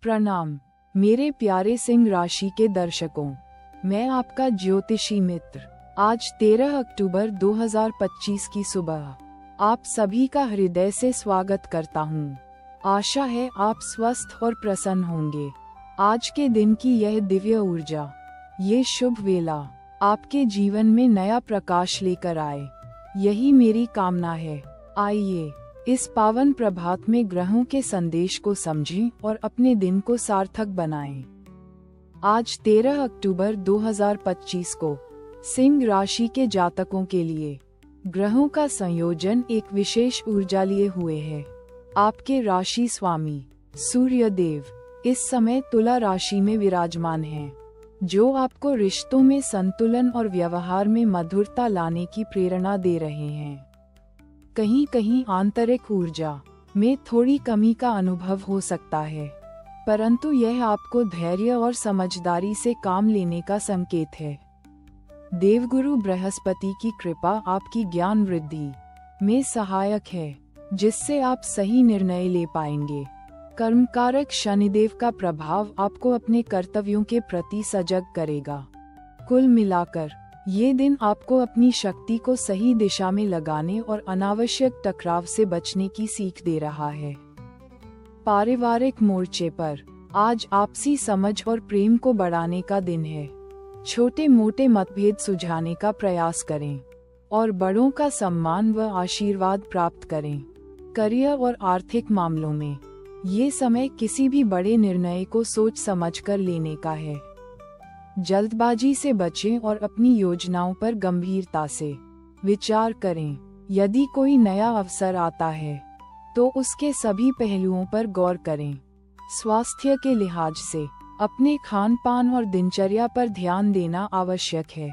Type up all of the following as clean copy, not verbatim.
प्रणाम मेरे प्यारे सिंह राशि के दर्शकों, मैं आपका ज्योतिषी मित्र। आज 13 अक्टूबर 2025 की सुबह आप सभी का हृदय से स्वागत करता हूँ। आशा है आप स्वस्थ और प्रसन्न होंगे। आज के दिन की यह दिव्य ऊर्जा, ये शुभ वेला आपके जीवन में नया प्रकाश लेकर आए, यही मेरी कामना है। आइए इस पावन प्रभात में ग्रहों के संदेश को समझें और अपने दिन को सार्थक बनाएं। आज 13 अक्टूबर 2025 को सिंह राशि के जातकों के लिए ग्रहों का संयोजन एक विशेष ऊर्जा लिए हुए है। आपके राशि स्वामी सूर्य देव इस समय तुला राशि में विराजमान हैं, जो आपको रिश्तों में संतुलन और व्यवहार में मधुरता लाने की प्रेरणा दे रहे हैं। कहीं कहीं आंतरिक ऊर्जा में थोड़ी कमी का अनुभव हो सकता है, परंतु यह आपको धैर्य और समझदारी से काम लेने का संकेत है। देवगुरु बृहस्पति की कृपा आपकी ज्ञान वृद्धि में सहायक है, जिससे आप सही निर्णय ले पाएंगे। कर्मकारक शनिदेव का प्रभाव आपको अपने कर्तव्यों के प्रति सजग करेगा। कुल मिलाकर ये दिन आपको अपनी शक्ति को सही दिशा में लगाने और अनावश्यक टकराव से बचने की सीख दे रहा है। पारिवारिक मोर्चे पर आज आपसी समझ और प्रेम को बढ़ाने का दिन है। छोटे मोटे मतभेद सुलझाने का प्रयास करें और बड़ों का सम्मान व आशीर्वाद प्राप्त करें। करियर और आर्थिक मामलों में ये समय किसी भी बड़े निर्णय को सोच समझकर लेने का है। जल्दबाजी से बचें और अपनी योजनाओं पर गंभीरता से विचार करें। यदि कोई नया अवसर आता है तो उसके सभी पहलुओं पर गौर करें। स्वास्थ्य के लिहाज से अपने खान पान और दिनचर्या पर ध्यान देना आवश्यक है।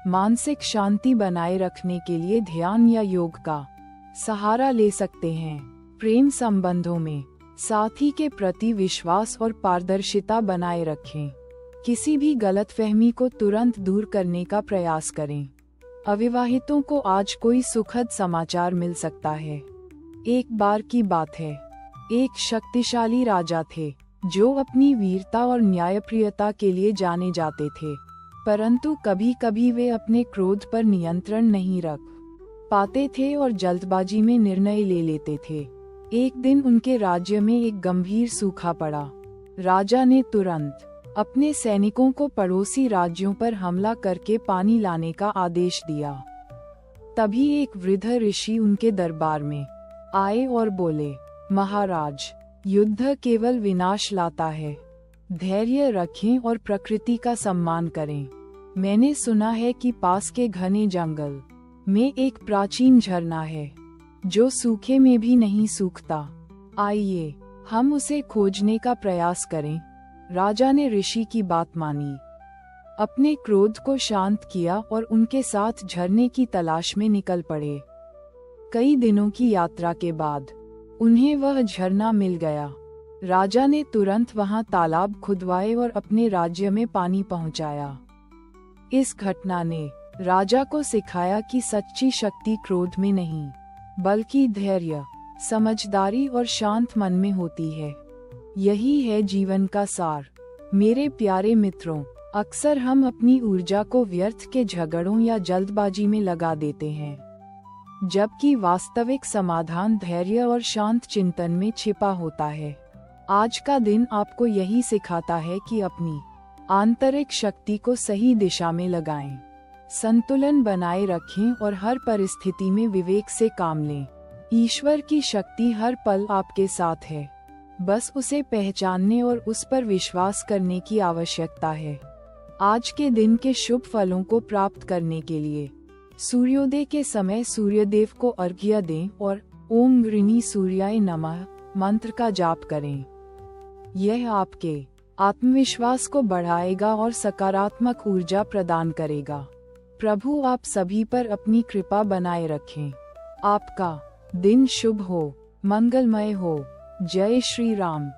मानसिक शांति बनाए रखने के लिए ध्यान या योग का सहारा ले सकते हैं। प्रेम संबंधों में साथी के प्रति विश्वास और पारदर्शिता बनाए रखें। किसी भी गलतफहमी को तुरंत दूर करने का प्रयास करें। अविवाहितों को आज कोई सुखद समाचार मिल सकता है। एक बार की बात है, एक शक्तिशाली राजा थे जो अपनी वीरता और न्यायप्रियता के लिए जाने जाते थे, परंतु कभी कभी वे अपने क्रोध पर नियंत्रण नहीं रख पाते थे और जल्दबाजी में निर्णय ले लेते थे। एक दिन उनके राज्य में एक गंभीर सूखा पड़ा। राजा ने तुरंत अपने सैनिकों को पड़ोसी राज्यों पर हमला करके पानी लाने का आदेश दिया। तभी एक वृद्ध ऋषि उनके दरबार में आए और बोले, महाराज, युद्ध केवल विनाश लाता है। धैर्य रखें और प्रकृति का सम्मान करें। मैंने सुना है कि पास के घने जंगल में एक प्राचीन झरना है जो सूखे में भी नहीं सूखता। आइए हम उसे खोजने का प्रयास करें। राजा ने ऋषि की बात मानी, अपने क्रोध को शांत किया और उनके साथ झरने की तलाश में निकल पड़े। कई दिनों की यात्रा के बाद उन्हें वह झरना मिल गया। राजा ने तुरंत वहां तालाब खुदवाए और अपने राज्य में पानी पहुंचाया। इस घटना ने राजा को सिखाया कि सच्ची शक्ति क्रोध में नहीं, बल्कि धैर्य, समझदारी और शांत मन में होती है। यही है जीवन का सार। मेरे प्यारे मित्रों, अक्सर हम अपनी ऊर्जा को व्यर्थ के झगड़ों या जल्दबाजी में लगा देते हैं, जबकि वास्तविक समाधान धैर्य और शांत चिंतन में छिपा होता है। आज का दिन आपको यही सिखाता है कि अपनी आंतरिक शक्ति को सही दिशा में लगाएं, संतुलन बनाए रखें और हर परिस्थिति में विवेक से काम लें। ईश्वर की शक्ति हर पल आपके साथ है, बस उसे पहचानने और उस पर विश्वास करने की आवश्यकता है। आज के दिन के शुभ फलों को प्राप्त करने के लिए सूर्योदय के समय सूर्यदेव को अर्घ्य दें और ओम गृणी सूर्याय नमः मंत्र का जाप करें। यह आपके आत्मविश्वास को बढ़ाएगा और सकारात्मक ऊर्जा प्रदान करेगा। प्रभु आप सभी पर अपनी कृपा बनाए रखें। आपका दिन शुभ हो, मंगलमय हो। जय श्री राम।